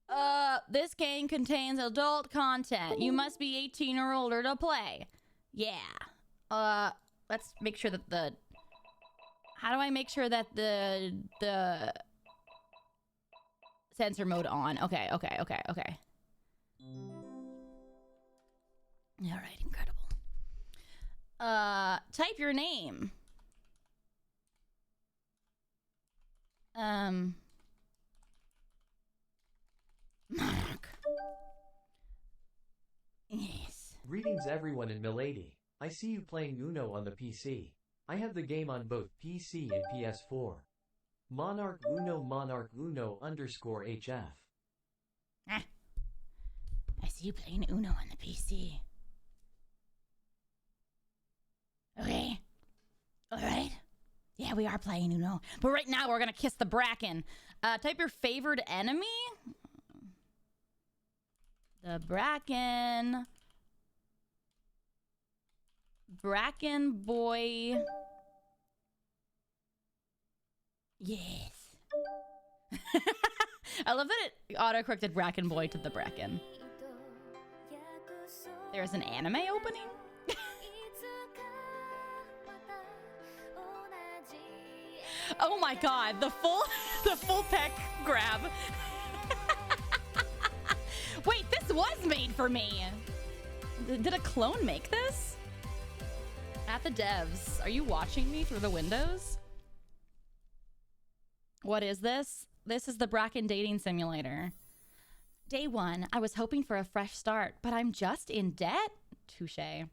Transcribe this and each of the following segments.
down. This game contains adult content. You must be 18 or older to play. Yeah. Let's make sure that the... How do I make sure that the sensor mode on? Okay. All right, incredible. Type your name. Mark. Yes. Greetings everyone and milady. I see you playing Uno on the PC. I have the game on both PC and PS4. Monarch Uno _HF. Ah. I see you playing Uno on the PC. Okay. Alright. Yeah, we are playing Uno. But right now we're gonna kiss the Bracken. Type your favorite enemy. The Bracken. Bracken boy. Yes. I love that it auto-corrected Bracken boy to the Bracken. There's an anime opening? Oh my god, the full peck grab. Wait, this was made for me. Did a clone make this? At the devs, are you watching me through the windows? What is this? This is the Bracken Dating Simulator. Day 1, I was hoping for a fresh start, but I'm just in debt? Touché.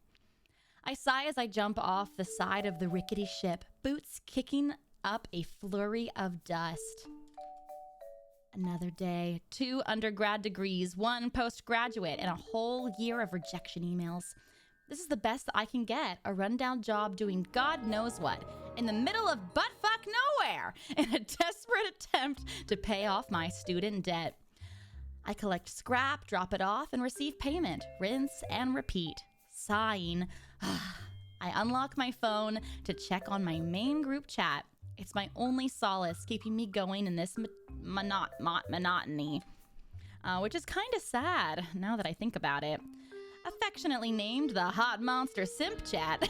I sigh as I jump off the side of the rickety ship, boots kicking up a flurry of dust. Another day, 2 undergrad degrees, 1 postgraduate, and a whole year of rejection emails. This is the best I can get, a rundown job doing God knows what, in the middle of buttfuck nowhere, in a desperate attempt to pay off my student debt. I collect scrap, drop it off, and receive payment, rinse and repeat. Sighing, I unlock my phone to check on my main group chat. It's my only solace keeping me going in this monotony, which is kind of sad now that I think about it. Affectionately named the Hot Monster Simp Chat.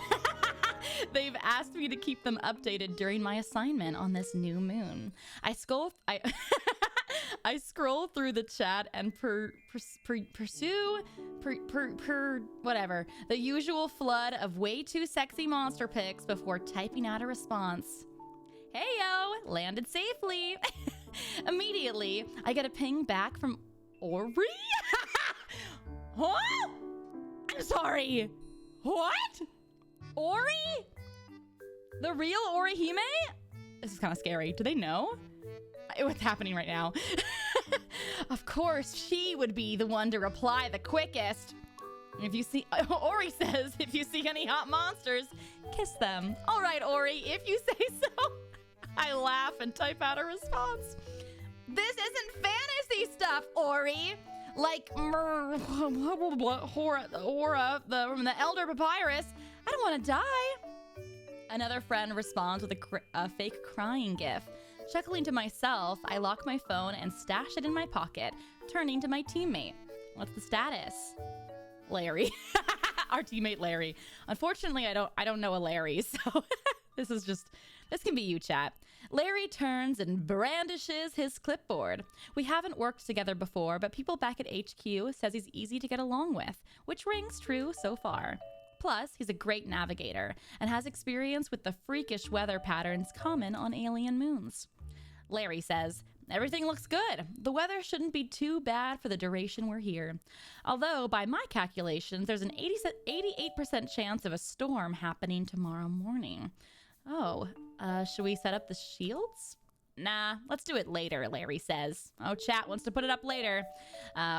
They've asked me to keep them updated during my assignment on this new moon. I scroll through the chat and pursue whatever, the usual flood of way too sexy monster pics before typing out a response. Hey yo, landed safely. Immediately, I get a ping back from Ori. Huh? I'm sorry. What? Ori? The real Orihime? This is kind of scary. Do they know what's happening right now? Of course, she would be the one to reply the quickest. If you see, Ori says, if you see any hot monsters, kiss them. All right, Ori, if you say so. I laugh and type out a response. This isn't fantasy stuff, Ori. Like Hora, from the Elder Papyrus. I don't want to die. Another friend responds with a fake crying gif. Chuckling to myself, I lock my phone and stash it in my pocket, turning to my teammate. What's the status? Larry. Our teammate Larry. Unfortunately, I don't know a Larry, so this can be you, chat. Larry turns and brandishes his clipboard. We haven't worked together before, but people back at HQ says he's easy to get along with, which rings true so far. Plus, he's a great navigator and has experience with the freakish weather patterns common on alien moons. Larry says, everything looks good. The weather shouldn't be too bad for the duration we're here. Although, by my calculations, there's an 88% chance of a storm happening tomorrow morning. Oh, should we set up the shields? Nah, let's do it later, Larry says. Oh, chat wants to put it up later.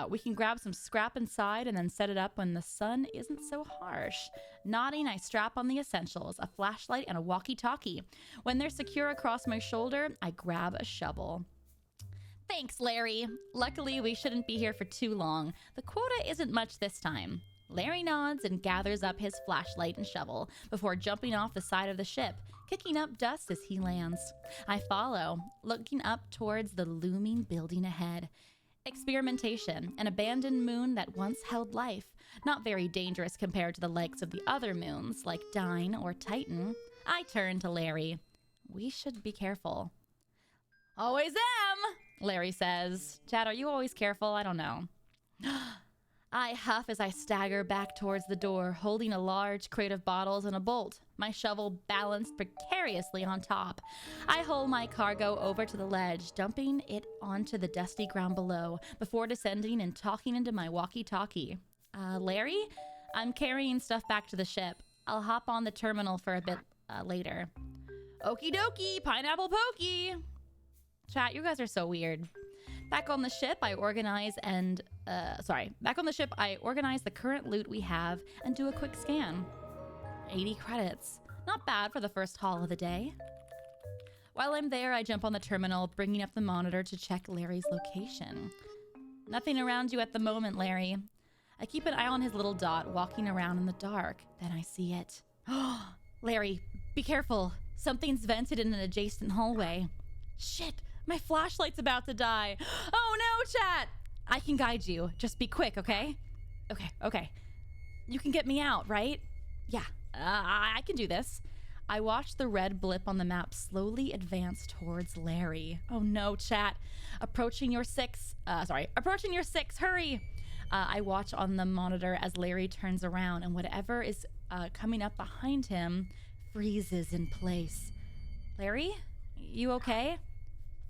We can grab some scrap inside and then set it up when the sun isn't so harsh. Nodding, I strap on the essentials, a flashlight and a walkie-talkie. When they're secure across my shoulder, I grab a shovel. Thanks, Larry. Luckily, we shouldn't be here for too long. The quota isn't much this time. Larry nods and gathers up his flashlight and shovel before jumping off the side of the ship, kicking up dust as he lands. I follow, looking up towards the looming building ahead. Experimentation, an abandoned moon that once held life. Not very dangerous compared to the likes of the other moons, like Dine or Titan. I turn to Larry. We should be careful. Always am, Larry says. Chad, are you always careful? I don't know. I huff as I stagger back towards the door, holding a large crate of bottles and a bolt, my shovel balanced precariously on top. I haul my cargo over to the ledge, dumping it onto the dusty ground below, before descending and talking into my walkie-talkie. Larry? I'm carrying stuff back to the ship. I'll hop on the terminal for a bit later. Okie dokie, pineapple pokey! Chat, you guys are so weird. Back on the ship, I organize the current loot we have and do a quick scan. 80 credits. Not bad for the first haul of the day. While I'm there, I jump on the terminal, bringing up the monitor to check Larry's location. Nothing around you at the moment, Larry. I keep an eye on his little dot walking around in the dark. Then I see it. Larry, be careful. Something's vented in an adjacent hallway. Shit, my flashlight's about to die. Oh no, chat! I can guide you. Just be quick, okay? Okay. You can get me out, right? Yeah, I can do this. I watch the red blip on the map slowly advance towards Larry. Oh no, chat. Approaching your six, hurry! I watch on the monitor as Larry turns around and whatever is coming up behind him freezes in place. Larry? You okay?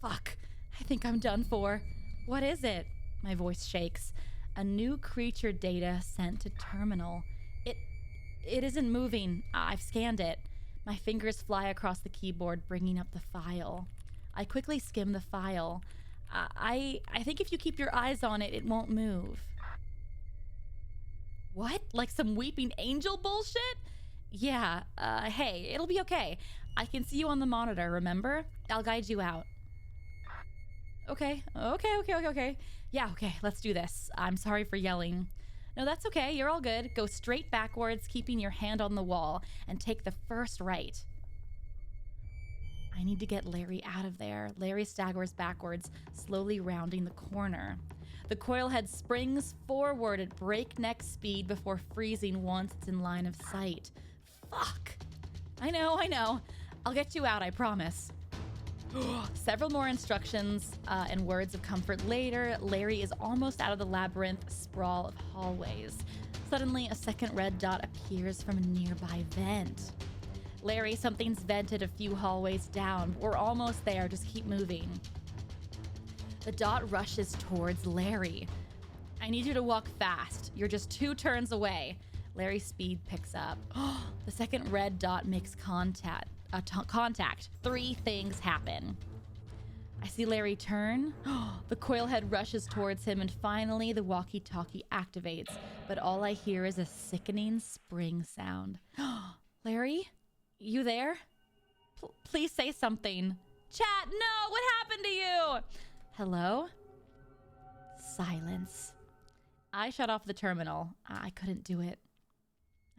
Fuck. I think I'm done for. What is it? My voice shakes. A new creature data sent to terminal. It isn't moving. I've scanned it. My fingers fly across the keyboard, bringing up the file. I quickly skim the file. I think if you keep your eyes on it, it won't move. What? Like some weeping angel bullshit? Yeah, hey, it'll be okay. I can see you on the monitor, remember? I'll guide you out. Okay. Yeah, okay, let's do this. I'm sorry for yelling. No, that's okay, you're all good. Go straight backwards, keeping your hand on the wall, and take the first right. I need to get Larry out of there. Larry staggers backwards, slowly rounding the corner. The coil-head springs forward at breakneck speed before freezing once it's in line of sight. Fuck. I know. I'll get you out, I promise. Several more instructions and words of comfort later, Larry is almost out of the labyrinth sprawl of hallways. Suddenly, a second red dot appears from a nearby vent. Larry, something's vented a few hallways down. We're almost there, just keep moving. The dot rushes towards Larry. I need you to walk fast. You're just 2 turns away. Larry's speed picks up. The second red dot makes contact. 3 things happen. I see Larry turn. The coil-head rushes towards him, and finally the walkie-talkie activates. But all I hear is a sickening spring sound. Larry? You there? Please say something. Chat, no! What happened to you? Hello? Silence. I shut off the terminal. I couldn't do it.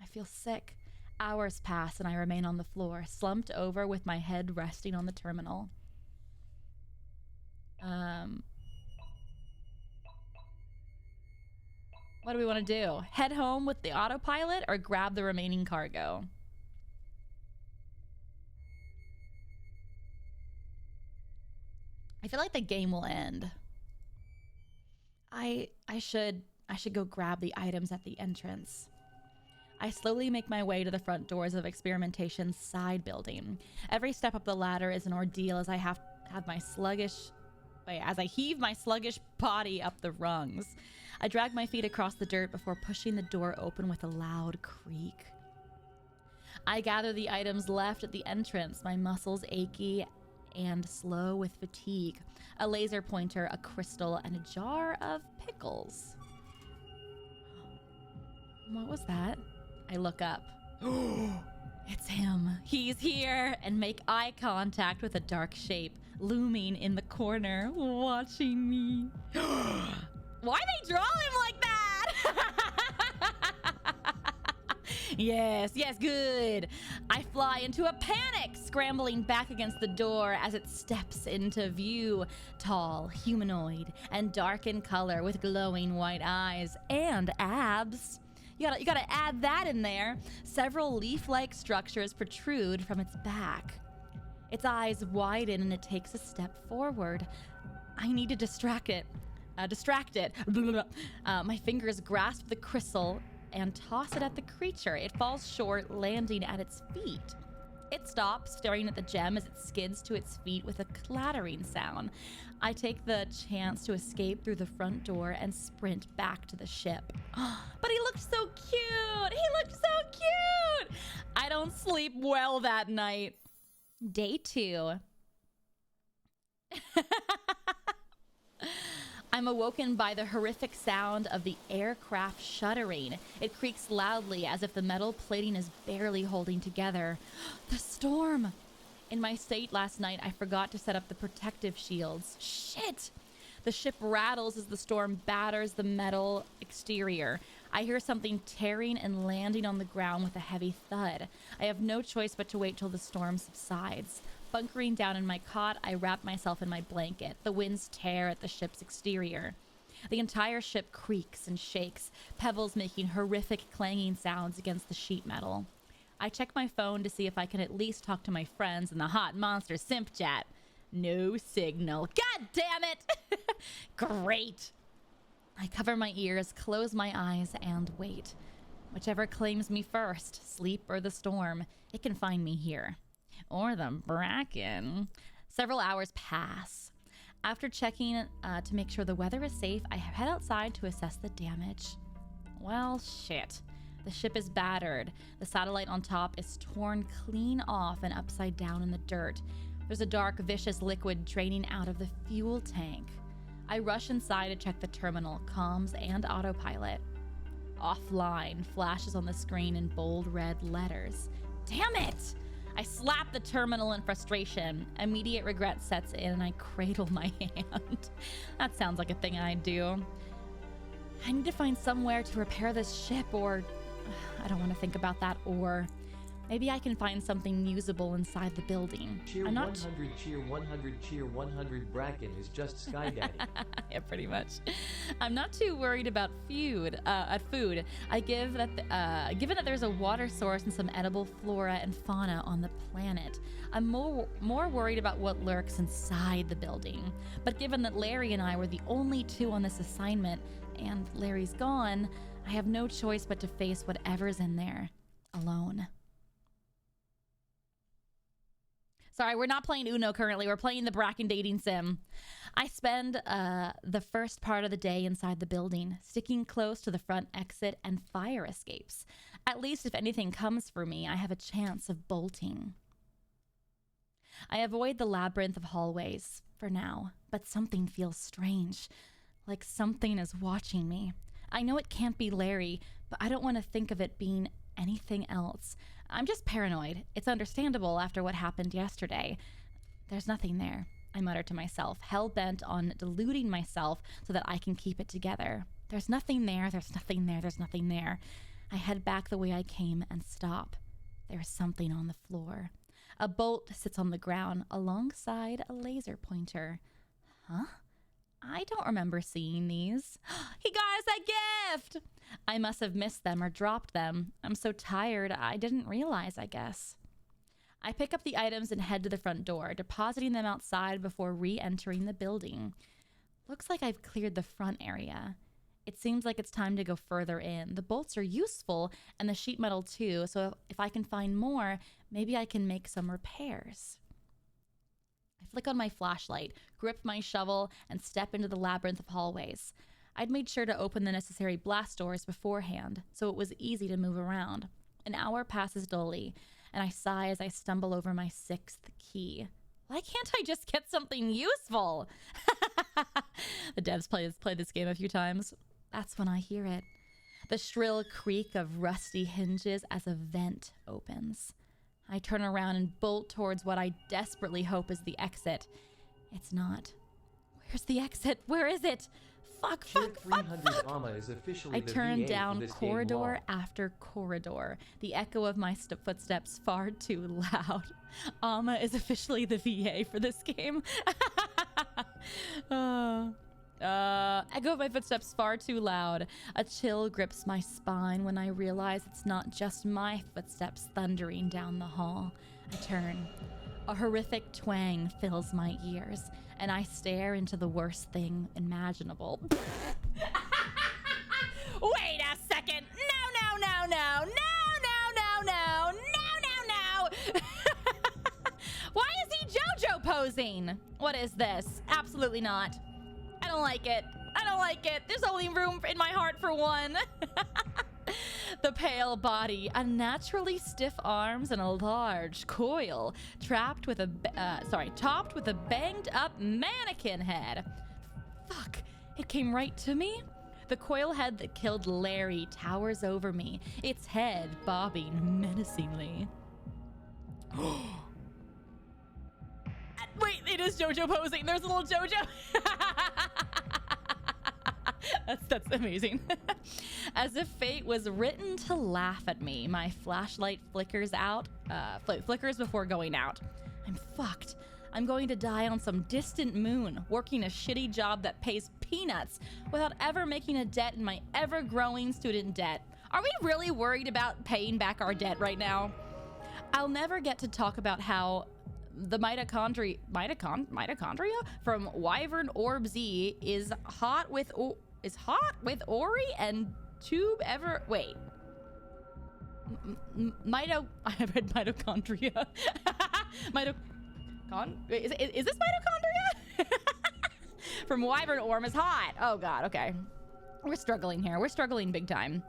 I feel sick. Hours pass and I remain on the floor, slumped over with my head resting on the terminal. What do we want to do? Head home with the autopilot or grab the remaining cargo? I feel like the game will end. I should go grab the items at the entrance. I slowly make my way to the front doors of Experimentation's side building. Every step up the ladder is an ordeal as I heave my sluggish body up the rungs. I drag my feet across the dirt before pushing the door open with a loud creak. I gather the items left at the entrance, my muscles achy and slow with fatigue. A laser pointer, a crystal, and a jar of pickles. What was that? I look up. It's him. He's here, and make eye contact with a dark shape looming in the corner, watching me. Why they draw him like that? Yes, yes, good. I fly into a panic, scrambling back against the door as it steps into view. Tall, humanoid, and dark in color with glowing white eyes and abs. You gotta add that in there. Several leaf-like structures protrude from its back. Its eyes widen and it takes a step forward. I need to distract it. My fingers grasp the crystal and toss it at the creature. It falls short, landing at its feet. It stops, staring at the gem as it skids to its feet with a clattering sound. I take the chance to escape through the front door and sprint back to the ship. But he looked so cute! He looked so cute! I don't sleep well that night. Day 2. I'm awoken by the horrific sound of the aircraft shuddering. It creaks loudly as if the metal plating is barely holding together. The storm! In my state last night, I forgot to set up the protective shields. Shit! The ship rattles as the storm batters the metal exterior. I hear something tearing and landing on the ground with a heavy thud. I have no choice but to wait till the storm subsides. Bunkering down in my cot, I wrap myself in my blanket. The winds tear at the ship's exterior. The entire ship creaks and shakes, pebbles making horrific clanging sounds against the sheet metal. I check my phone to see if I can at least talk to my friends in the Hot Monster Simp Chat. No signal. God damn it! Great! I cover my ears, close my eyes, and wait. Whichever claims me first, sleep or the storm, it can find me here. Or the Bracken. Several hours pass. After checking to make sure the weather is safe, I head outside to assess the damage. Well, shit. The ship is battered. The satellite on top is torn clean off and upside down in the dirt. There's a dark, vicious liquid draining out of the fuel tank. I rush inside to check the terminal, comms, and autopilot. Offline flashes on the screen in bold red letters. Damn it! I slap the terminal in frustration. Immediate regret sets in and I cradle my hand. That sounds like a thing I'd do. I need to find somewhere to repair this ship, or I don't want to think about that, or maybe I can find something usable inside the building. Cheer 100, cheer 100, cheer 100. Bracken is just Sky Daddy. Yeah, pretty much. I'm not too worried about food. Given that there's a water source and some edible flora and fauna on the planet, I'm more worried about what lurks inside the building. But given that Larry and I were the only two on this assignment, and Larry's gone, I have no choice but to face whatever's in there, alone. Sorry, we're not playing Uno currently. We're playing the Bracken Dating Sim. I spend the first part of the day inside the building, sticking close to the front exit and fire escapes. At least if anything comes for me, I have a chance of bolting. I avoid the labyrinth of hallways for now, but something feels strange, like something is watching me. I know it can't be Larry, but I don't want to think of it being anything else. I'm just paranoid. It's understandable after what happened yesterday. There's nothing there, I mutter to myself, hell-bent on deluding myself so that I can keep it together. There's nothing there, there's nothing there, there's nothing there. I head back the way I came and stop. There's something on the floor. A bolt sits on the ground alongside a laser pointer. Huh? I don't remember seeing these. He got us a gift! I must have missed them or dropped them. I'm so tired, I didn't realize, I guess. I pick up the items and head to the front door, depositing them outside before re-entering the building. Looks like I've cleared the front area. It seems like it's time to go further in. The bolts are useful, and the sheet metal too, so if I can find more, maybe I can make some repairs. I flick on my flashlight, grip my shovel, and step into the labyrinth of hallways. I'd made sure to open the necessary blast doors beforehand, so it was easy to move around. An hour passes dully, and I sigh as I stumble over my 6th key. Why can't I just get something useful? The devs played this game a few times. That's when I hear it. The shrill creak of rusty hinges as a vent opens. I turn around and bolt towards what I desperately hope is the exit. It's not. Where's the exit? Where is it? fuck, Ship fuck, fuck, 300 fuck. Ama is officially I the turned VA for down this game corridor law. after corridor, the echo of my footsteps far too loud. Alma is officially the VA for this game. Echo of my footsteps far too loud. A chill grips my spine when I realize it's not just my footsteps thundering down the hall. I turn. A horrific twang fills my ears, and I stare into the worst thing imaginable. Wait a second! No, no, no, no, no, no, no, no, no, no! Why is he JoJo posing? What is this? Absolutely not. I don't like it. I don't like it. There's only room in my heart for one. The pale body, unnaturally stiff arms, and a large coil, topped with a banged up mannequin head. Fuck, it came right to me. The coil head that killed Larry towers over me, its head bobbing menacingly. Wait, it is JoJo posing. There's a little JoJo. That's amazing. As if fate was written to laugh at me, my flashlight flickers before going out. I'm fucked. I'm going to die on some distant moon, working a shitty job that pays peanuts without ever making a dent in my ever-growing student debt. Are we really worried about paying back our debt right now? I'll never get to talk about how the mitochondria from Wyvern Orb Z is hot with Ori and Tube ever. Wait. I read mitochondria. Is this mitochondria? From Wyvern Orb is hot. Oh god, okay. We're struggling here. We're struggling big time.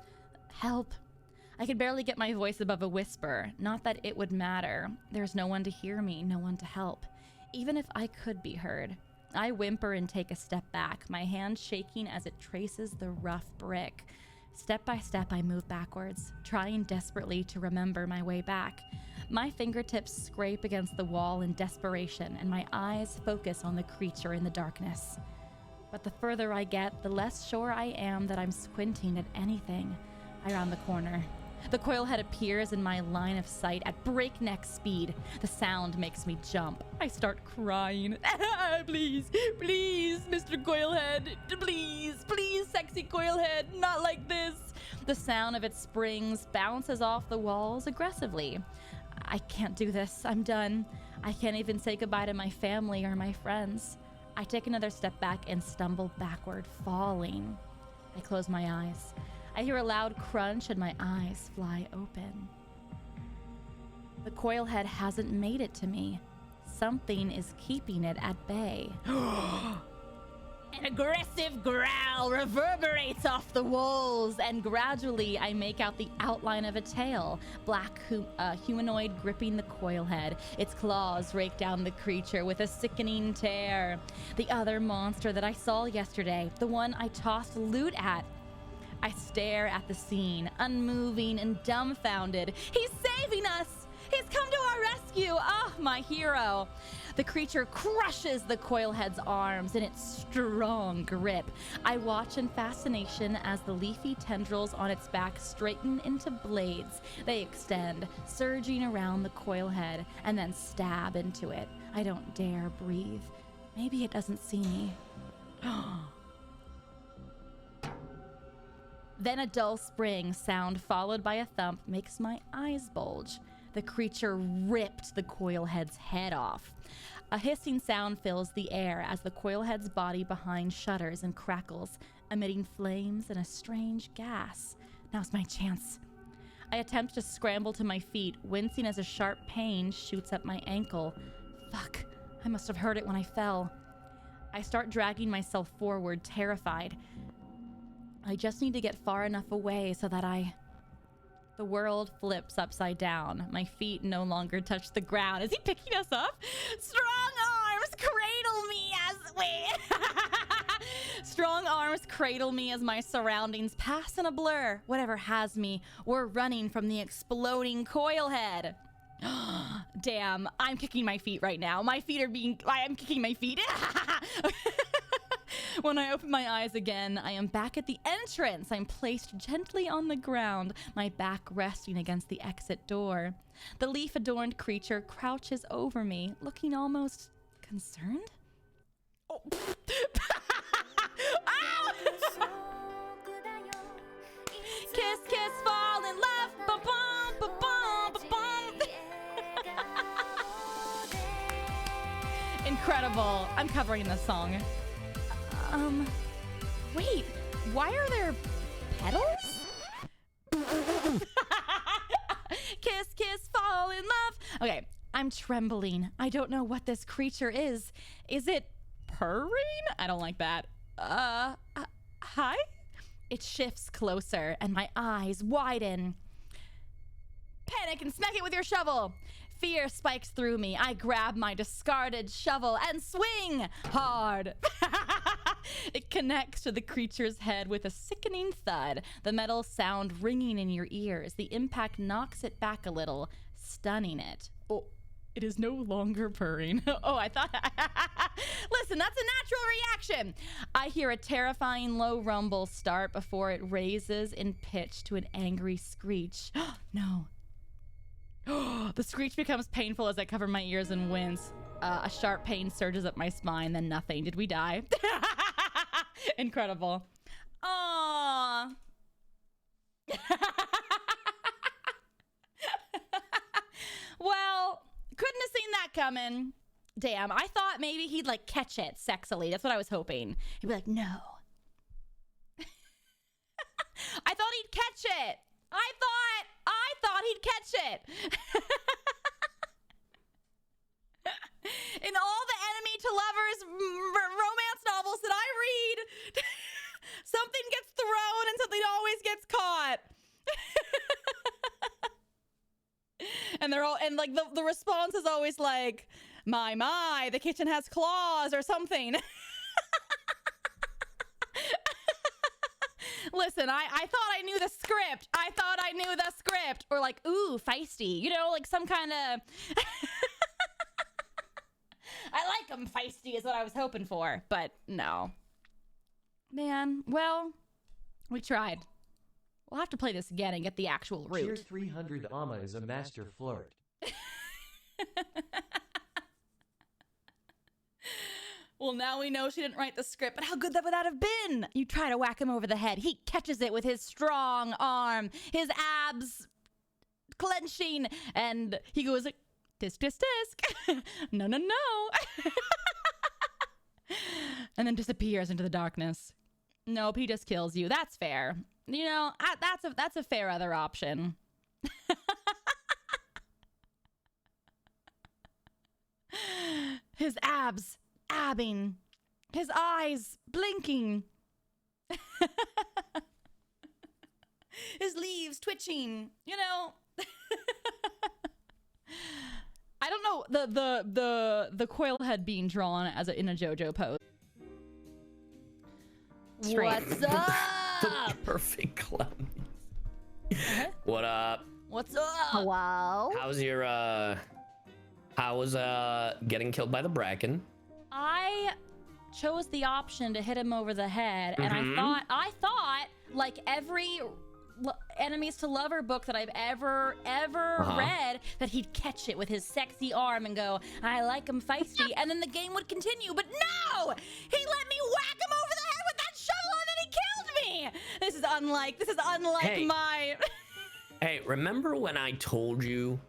Help. I could barely get my voice above a whisper. Not that it would matter. There's no one to hear me, no one to help. Even if I could be heard. I whimper and take a step back, my hand shaking as it traces the rough brick. Step by step, I move backwards, trying desperately to remember my way back. My fingertips scrape against the wall in desperation, and my eyes focus on the creature in the darkness. But the further I get, the less sure I am that I'm squinting at anything. I round the corner. The coil head appears in my line of sight at breakneck speed. The sound makes me jump. I start crying. Please, please, Mr. Coil-head. Please, please, sexy Coil-head. Not like this. The sound of its springs bounces off the walls aggressively. I can't do this. I'm done. I can't even say goodbye to my family or my friends. I take another step back and stumble backward, falling. I close my eyes. I hear a loud crunch and my eyes fly open. The coil head hasn't made it to me. Something is keeping it at bay. An aggressive growl reverberates off the walls, and gradually I make out the outline of a tail. Black humanoid gripping the coil head. Its claws rake down the creature with a sickening tear. The other monster that I saw yesterday, the one I tossed loot at. I stare at the scene, unmoving and dumbfounded. He's saving us! He's come to our rescue! Ah, my hero! The creature crushes the coil head's arms in its strong grip. I watch in fascination as the leafy tendrils on its back straighten into blades. They extend, surging around the coil head, and then stab into it. I don't dare breathe. Maybe it doesn't see me. Then a dull spring sound followed by a thump makes my eyes bulge. The creature ripped the coil head's head off. A hissing sound fills the air as the coil head's body behind shudders and crackles, emitting flames and a strange gas. Now's my chance. I attempt to scramble to my feet, wincing as a sharp pain shoots up my ankle. Fuck, I must have heard it when I fell. I start dragging myself forward, terrified. I just need to get far enough away so that The world flips upside down. My feet no longer touch the ground. Is he picking us up? Strong arms cradle me Strong arms cradle me as my surroundings pass in a blur. Whatever has me, we're running from the exploding coil head. Damn, I'm kicking my feet right now. I'm kicking my feet. When I open my eyes again, I am back at the entrance. I'm placed gently on the ground, my back resting against the exit door. The leaf-adorned creature crouches over me, looking almost concerned. Oh. Ow! Kiss, kiss, fall in love. Ba-bum, ba-bum, ba-bum. Incredible. I'm covering this song. Wait, why are there petals? Kiss, kiss, fall in love. Okay, I'm trembling. I don't know what this creature is. Is it purring? I don't like that. Hi? It shifts closer and my eyes widen. Panic and smack it with your shovel. Fear spikes through me. I grab my discarded shovel and swing hard. It connects to the creature's head with a sickening thud, the metal sound ringing in your ears. The impact knocks it back a little, stunning it. Oh, it is no longer purring. Oh, I thought... Listen, that's a natural reaction. I hear a terrifying low rumble start before it raises in pitch to an angry screech. No. The screech becomes painful as I cover my ears and wince. A sharp pain surges up my spine, then nothing. Did we die? Incredible. Aww. Well, couldn't have seen that coming. Damn, I thought maybe he'd like catch it sexily. That's what I was hoping. He'd be like, no. I thought he'd catch it. I thought he'd catch it. In all the enemy to lovers romance novels that I read, something gets thrown and something always gets caught. And they're all, and like the response is always like, my, the kitchen has claws or something. Listen, I thought I knew the script. Or like, ooh, feisty. You know, like some kind of... I like them feisty is what I was hoping for. But no. Man, well, we tried. We'll have to play this again and get the actual route. Tier 300 Amma is a master flirt. Well, now we know she didn't write the script, but how good that would that have been? You try to whack him over the head. He catches it with his strong arm, his abs clenching, and he goes like, tisk, tisk, tisk. No, no, no. And then disappears into the darkness. Nope, he just kills you. That's fair. You know, that's a fair other option. His abs abbing, his eyes blinking, his leaves twitching, you know. I don't know the coil head being drawn as in a JoJo pose. What's up? The perfect clown. What up? What's up? Hello? How's your how was getting killed by the Bracken? I chose the option to hit him over the head, and I thought like every enemies to lover book that I've ever read, that he'd catch it with his sexy arm and go, I like him feisty, and then the game would continue. But no, he let me whack him over the head with that shovel, and then he killed me. This is unlike Hey. my. Hey, remember when I told you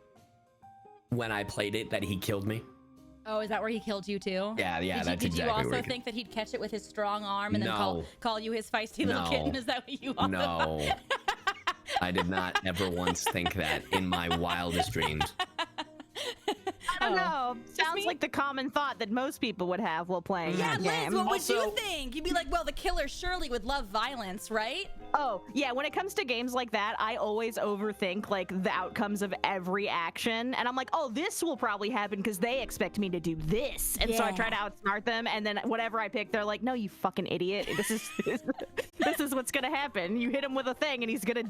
when I played it that he killed me? Oh, is that where he killed you too? Yeah, Did that's you exactly also where he think that he'd catch it with his strong arm and then No. call you his feisty little No. kitten? Is that what you also No. thought? I did not ever once think that in my wildest dreams. I don't know. me? Sounds like the common thought that most people would have while playing Yeah, that Liz, game. what would Also- you think? You'd be like, well, the killer surely would love violence, right? Oh, yeah, when it comes to games like that, I always overthink like the outcomes of every action. And I'm like, oh, this will probably happen because they expect me to do this. And so I try to outsmart them, and then whatever I pick, they're like, no, you fucking idiot. This is this is what's gonna happen. You hit him with a thing and he's gonna